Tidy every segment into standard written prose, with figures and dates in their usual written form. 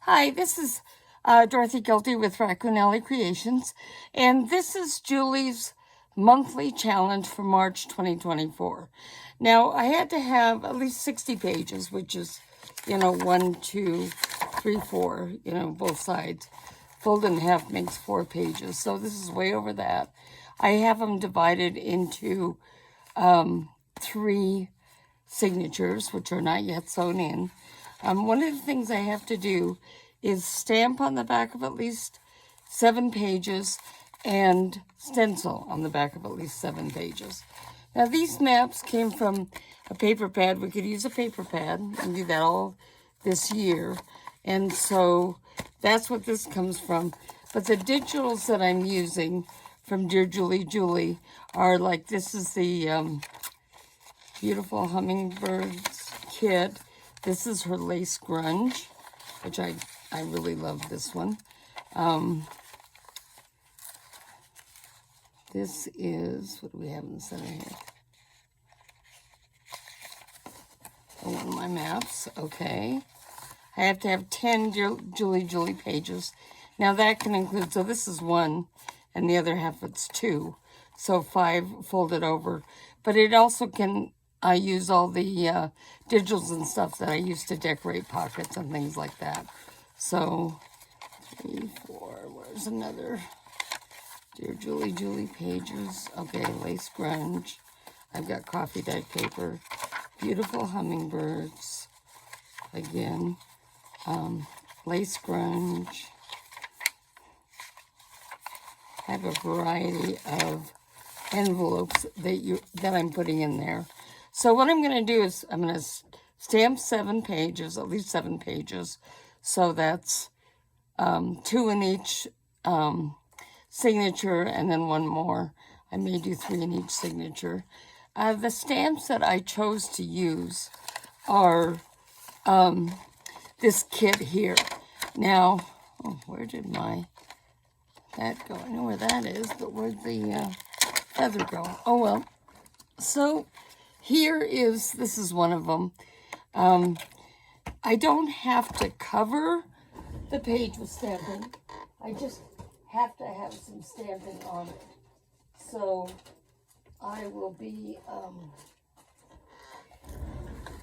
Hi, this is Dorothy Guilty with Raccoon Alley Creations, and this is Julie's monthly challenge for March 2024. Now, I had to have at least 60 pages, which is, 1, 2, 3, 4, both sides. Folded in half makes 4 pages, so this is way over that. I have them divided into 3 signatures, which are not yet sewn in. One of the things I have to do is stamp on the back of at least 7 pages and stencil on the back of at least 7 pages. Now, these maps came from a paper pad. We could use a paper pad and do that all this year. And so that's what this comes from. But the digitals that I'm using from DearJulieJulie are like, this is the beautiful hummingbirds kit. This is her lace grunge, which I really love this one. This is, what do we have in the center here? Oh, one of my maps, okay. I have to have 10 DearJulieJulie pages. Now that can include, so this is 1, and the other half it's 2. So 5 folded over. But it also can, I use all the digitals and stuff that I use to decorate pockets and things like that. So 3, 4, where's another DearJulieJulie pages? Okay, lace grunge. I've got coffee dyed paper. Beautiful hummingbirds. Again, lace grunge. I have a variety of envelopes that I'm putting in there. So what I'm going to do is I'm going to stamp 7 pages, at least 7 pages. So that's 2 in each signature and then 1 more. I may do 3 in each signature. The stamps that I chose to use are this kit here. Now, where did that go? I know where that is, but where'd the feather go? Oh, well. So here this is one of them. I don't have to cover the page with stamping. I just have to have some stamping on it. So I will be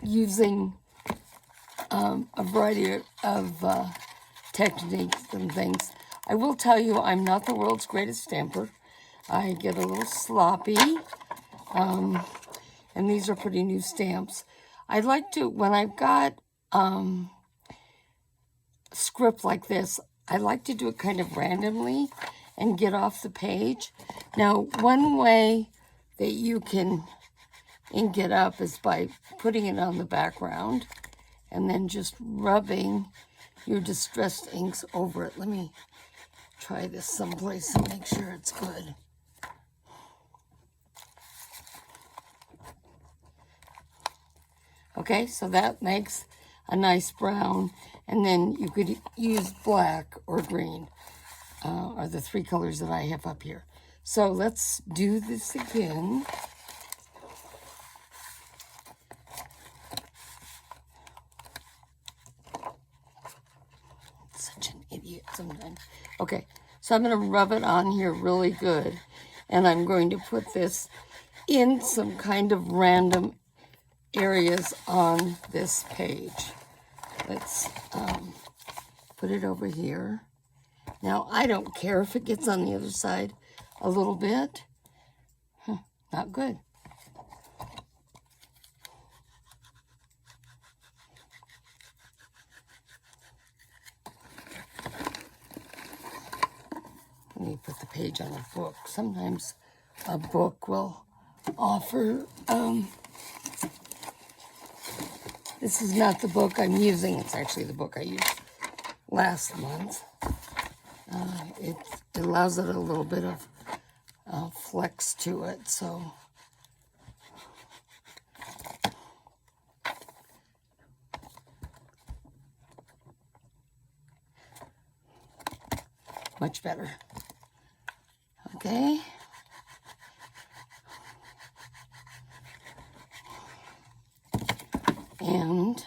using a variety of techniques and things. I will tell you, I'm not the world's greatest stamper. I get a little sloppy, and these are pretty new stamps. I like to, when I've got script like this, I like to do it kind of randomly and get off the page. Now, one way that you can ink it up is by putting it on the background and then just rubbing your distressed inks over it. Let me try this someplace and make sure it's good. Okay, so that makes a nice brown, and then you could use black or green, are the 3 colors that I have up here. So let's do this again. Such an idiot sometimes. Okay, so I'm going to rub it on here really good, and I'm going to put this in some kind of random areas on this page. Let's put it over here. Now, I don't care if it gets on the other side a little bit. Not good. Let me put the page on a book. Sometimes a book will offer, this is not the book I'm using. It's actually the book I used last month. It allows it a little bit of flex to it, so much better. Okay. And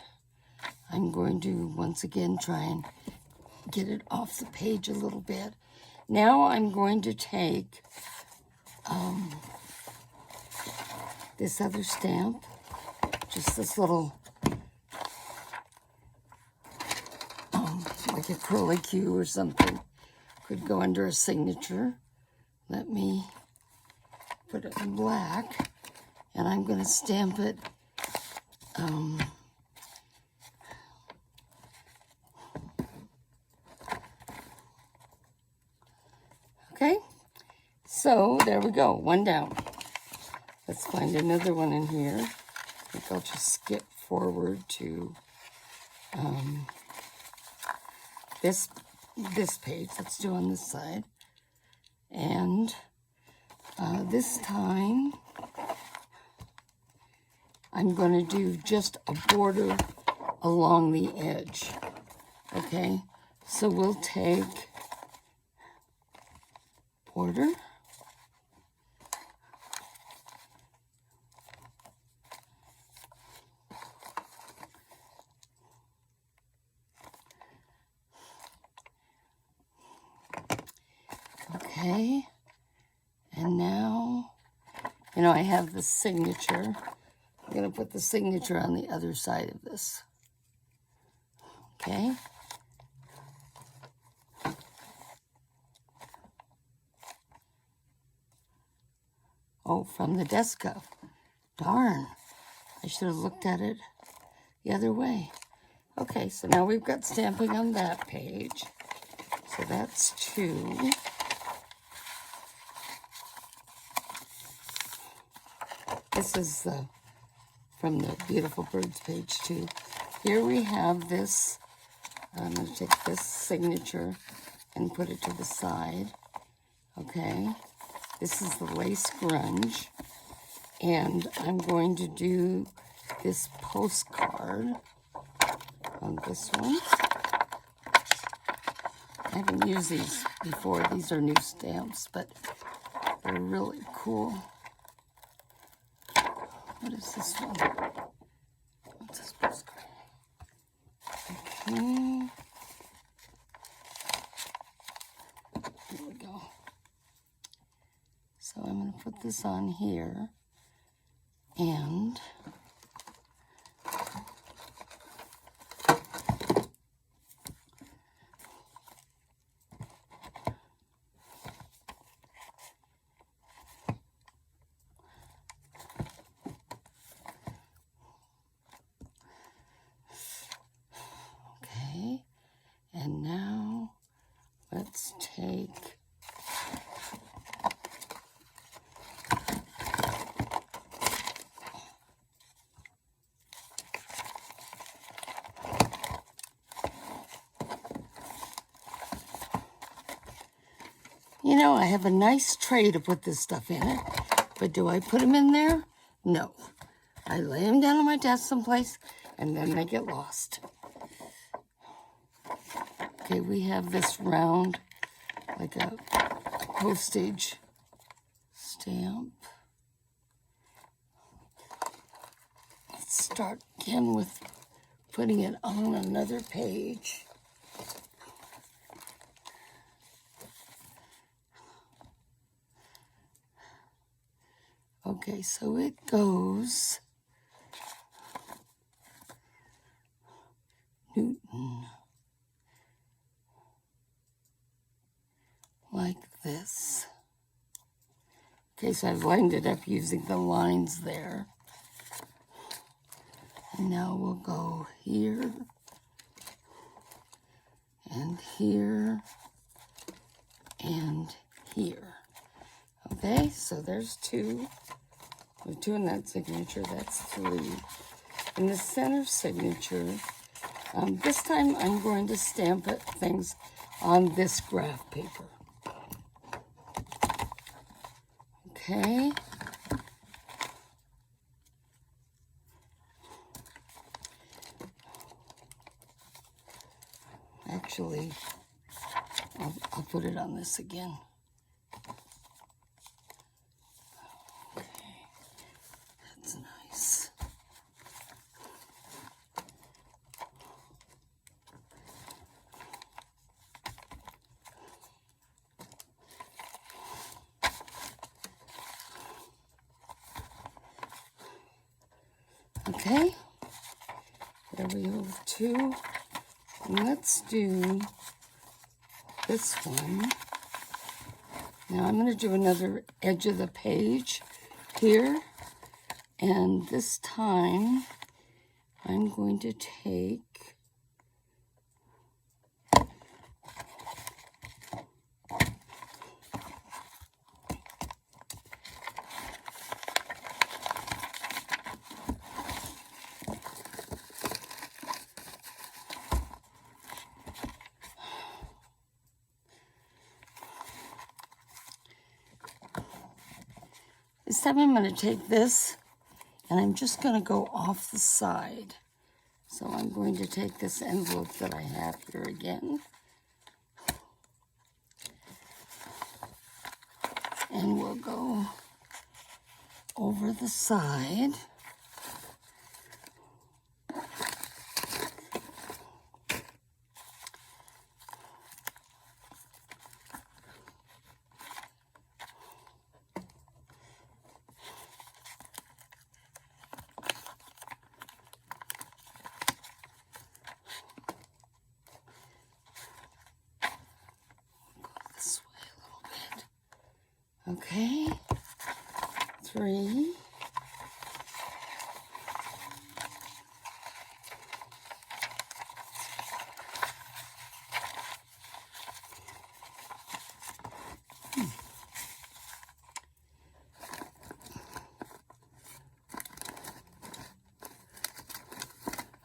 I'm going to once again try and get it off the page a little bit. Now I'm going to take this other stamp, just this little, like a curly Q or something, could go under a signature. Let me put it in black, and I'm going to stamp it okay, so there we go, one down. Let's find another one in here. I think I'll just skip forward to this page. Let's do on this side. And this time, I'm going to do just a border along the edge. Okay, so we'll take border. Okay, and now, you know, I have the signature. I'm going to put the signature on the other side of this. Okay. Oh, from the desk cuff. Darn, I should have looked at it the other way. Okay, so now we've got stamping on that page. So that's 2. This is from the Beautiful Birds page 2. Here we have this. I'm going to take this signature and put it to the side. Okay. This is the lace grunge. And I'm going to do this postcard on this one. I haven't used these before. These are new stamps, but they're really cool. What is this one? What's this postcard? Okay. Here we go. So I'm going to put this on here. And okay, and now let's take you know, I have a nice tray to put this stuff in it, but do I put them in there? No. I lay them down on my desk someplace, and then they get lost. Okay, we have this round, like a postage stamp. Let's start again with putting it on another page. Okay, so it goes Newton like this. Okay, so I've lined it up using the lines there. And now we'll go here and here and here. Okay, so there's 2. With 2 in that signature, that's 3. In the center signature, this time I'm going to stamp things on this graph paper. Okay. Actually, I'll put it on this again. Okay, that's nice. Okay, there we go, 2. And let's do this one. Now I'm going to do another edge of the page here. And this time I'm going to take this time I'm going to take this and I'm just going to go off the side. So I'm going to take this envelope that I have here again. And we'll go over the side. Okay, 3.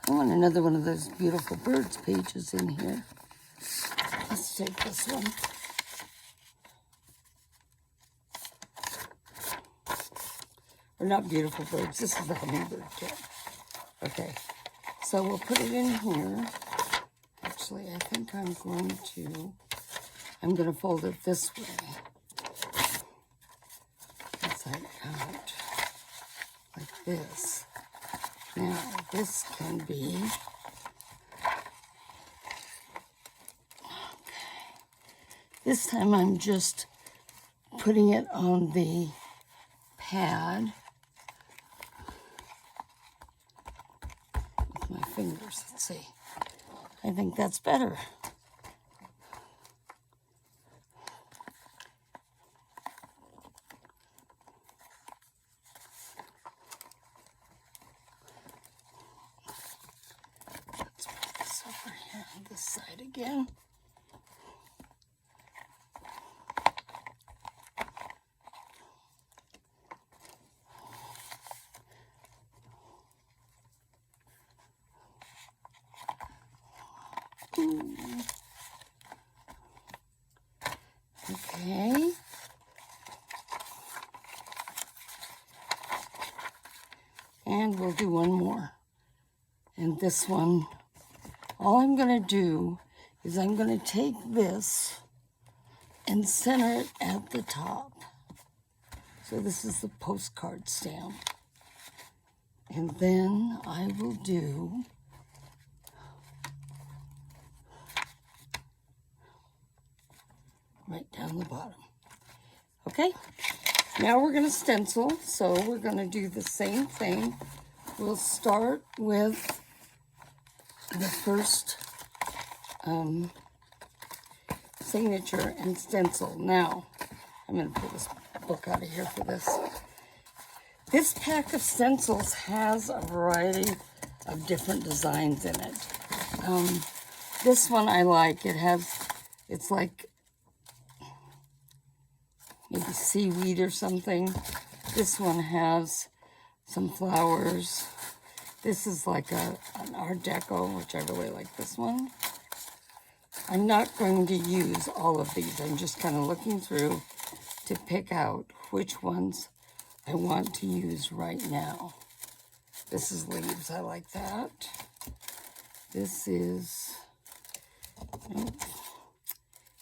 I want another one of those beautiful birds pages in here. Let's take this one. Or not beautiful birds, this is the hummingbird kit. Okay, so we'll put it in here. Actually, I think I'm going to fold it this way. Inside out, like this. Now, this can be, okay. This time I'm just putting it on the pad. My fingers, let's see. I think that's better. Let's put this over here on this side again. Okay. And we'll do one more. And this one, all I'm going to do is I'm going to take this and center it at the top. So this is the postcard stamp. And then I will do right down the bottom. Okay, now we're going to stencil, so we're going to do the same thing. We'll start with the first signature and stencil. Now, I'm going to pull this book out of here for this. This pack of stencils has a variety of different designs in it. This one I like. It's like maybe seaweed or something. This one has some flowers. This is like an Art Deco, which I really like this one. I'm not going to use all of these. I'm just kind of looking through to pick out which ones I want to use right now. This is leaves. I like that. This is,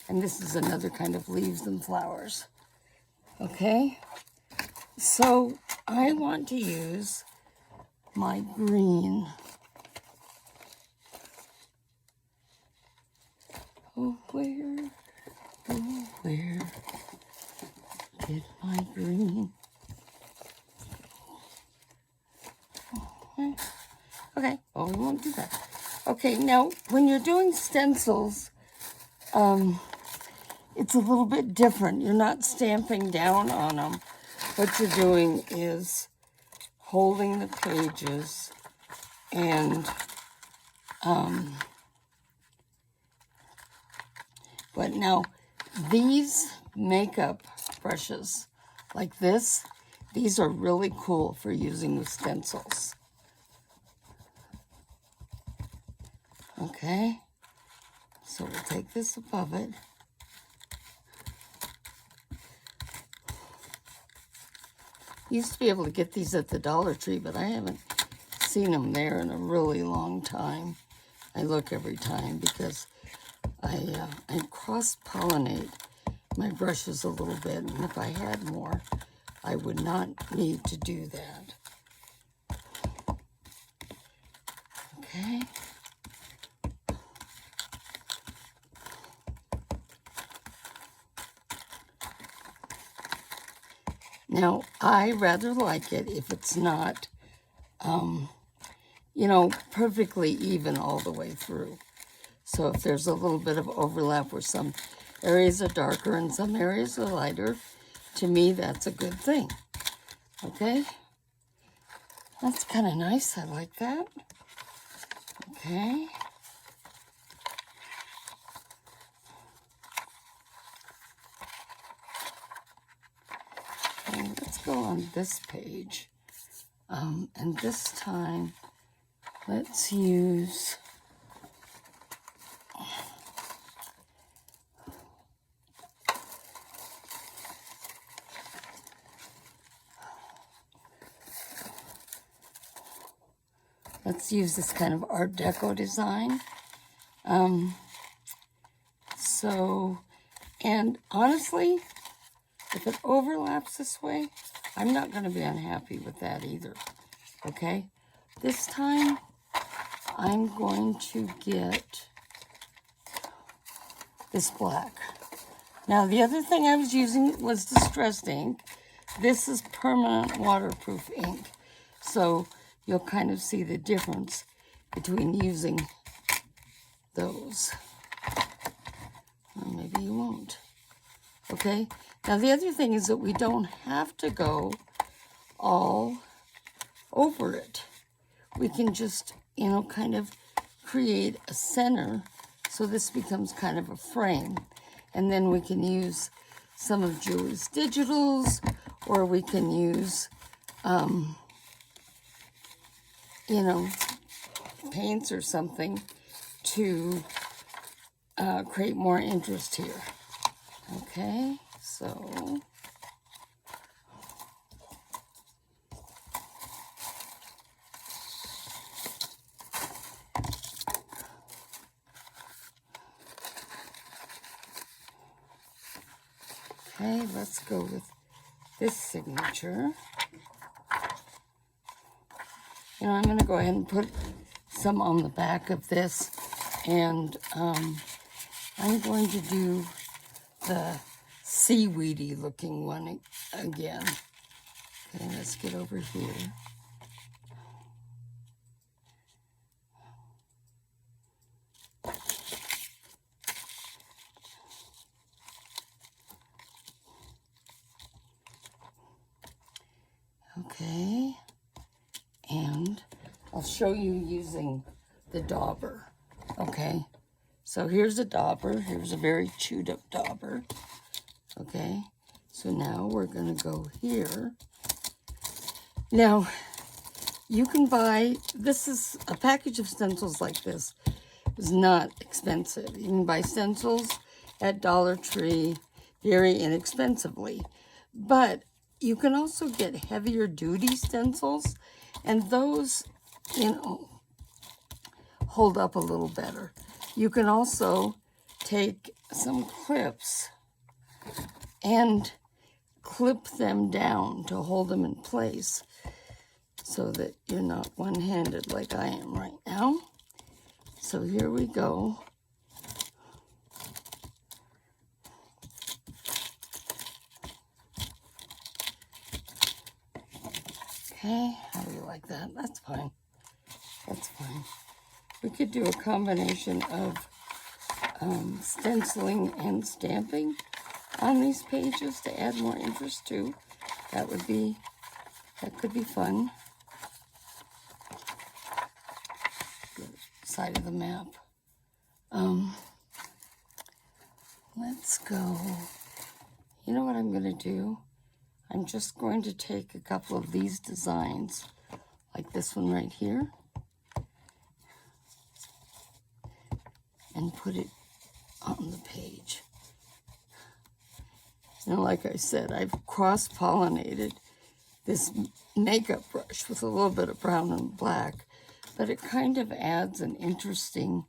and this is another kind of leaves and flowers. Okay, so I want to use my green. Oh, where did my green? Oh, we won't do that. Okay, now when you're doing stencils, it's a little bit different. You're not stamping down on them. What you're doing is holding the pages and but now these makeup brushes like this, these are really cool for using with stencils. Okay, so we'll take this above it. Used to be able to get these at the Dollar Tree, but I haven't seen them there in a really long time. I look every time because I cross-pollinate my brushes a little bit, and if I had more, I would not need to do that. Okay. Now, I rather like it if it's not, you know, perfectly even all the way through. So if there's a little bit of overlap where some areas are darker and some areas are lighter, to me, that's a good thing. Okay? That's kind of nice. I like that. Okay. Okay, let's go on this page. And this time, let's use... Let's use this kind of Art Deco design. And honestly, if it overlaps this way, I'm not going to be unhappy with that either. Okay? This time, I'm going to get this black. Now, the other thing I was using was distressed ink. This is permanent waterproof ink. So you'll kind of see the difference between using those. Or maybe you won't. Okay? Now, the other thing is that we don't have to go all over it. We can just, you know, kind of create a center so this becomes kind of a frame. And then we can use some of Julie's digitals, or we can use, you know, paints or something to create more interest here. Okay, so... Okay, let's go with this signature. You know, I'm going to go ahead and put some on the back of this, and I'm going to do the seaweedy looking one again. Okay, let's get over here. Okay, and I'll show you using the dauber. Okay, so here's a dauber. Here's a very chewed up dauber. Okay, so now we're going to go here. Now, you can buy, this is a package of stencils like this is not expensive. You can buy stencils at Dollar Tree very inexpensively, but you can also get heavier duty stencils, and those, you know, hold up a little better. You can also take some clips and clip them down to hold them in place so that you're not one-handed like I am right now. So here we go. Okay, how do you like that? That's fine. That's fine. We could do a combination of stenciling and stamping on these pages to add more interest too. That could be fun. The side of the map. Let's go. You know what I'm going to do? I'm just going to take a couple of these designs, like this one right here, and put it on the page. And like I said, I've cross-pollinated this makeup brush with a little bit of brown and black, but it kind of adds an interesting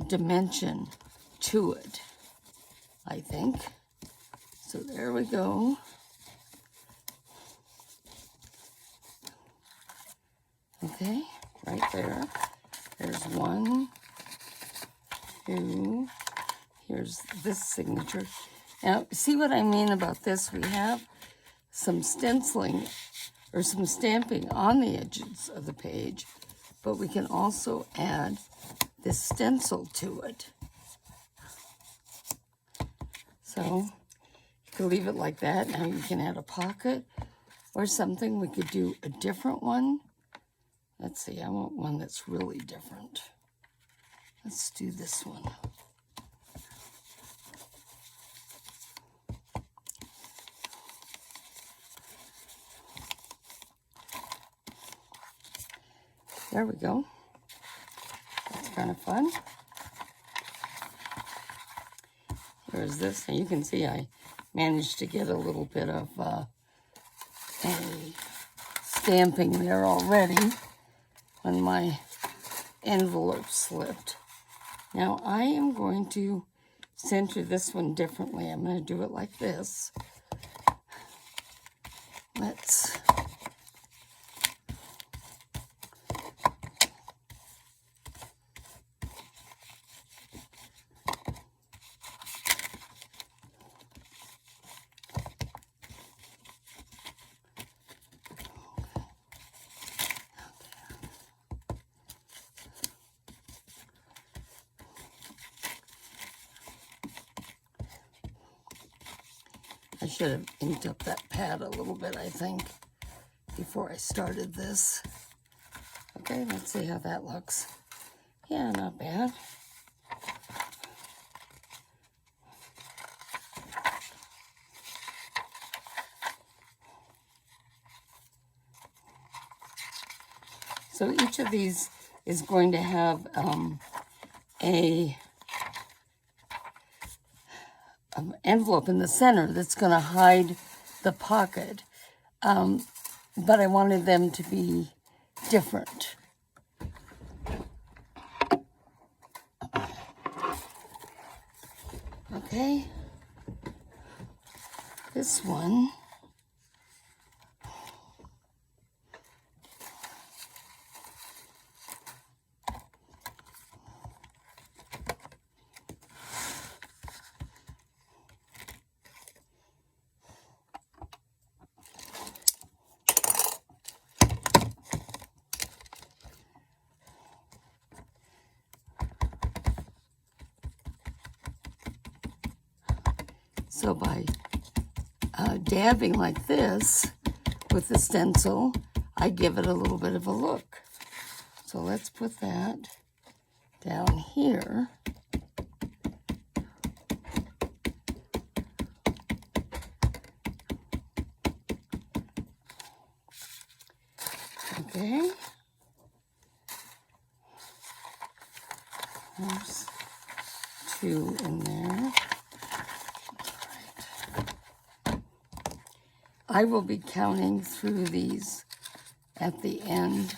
dimension to it, I think. So there we go. Okay, right there. There's 1, 2. Here's this signature. Now, see what I mean about this? We have some stenciling or some stamping on the edges of the page, but we can also add this stencil to it. So you can leave it like that. Now you can add a pocket or something. We could do a different one. Let's see, I want one that's really different. Let's do this one. There we go. That's kind of fun. Here's this. Now you can see I managed to get a little bit of a stamping there already when my envelope slipped. Now I am going to center this one differently. I'm going to do it like this. Let's I should have inked up that pad a little bit, I think, before I started this. Okay, let's see how that looks. Yeah, not bad. So each of these is going to have an envelope in the center that's going to hide the pocket, but I wanted them to be different. Okay, this one. So by dabbing like this with the stencil, I give it a little bit of a look. So let's put that down here. Okay. There's 2 in there. I will be counting through these at the end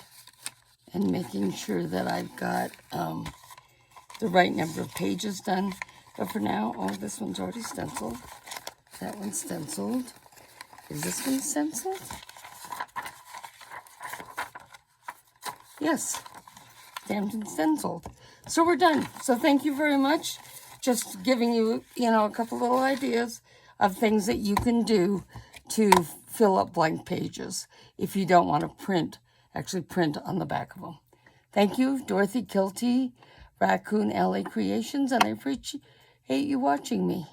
and making sure that I've got the right number of pages done. But for now, oh, this one's already stenciled. That one's stenciled. Is this one stenciled? Yes, stamped and stenciled. So we're done. So thank you very much. Just giving you, a couple little ideas of things that you can do to fill up blank pages if you don't want to actually print on the back of them. Thank you, Dorothy Kilty, Raccoon Alley Creations, and I appreciate you watching me.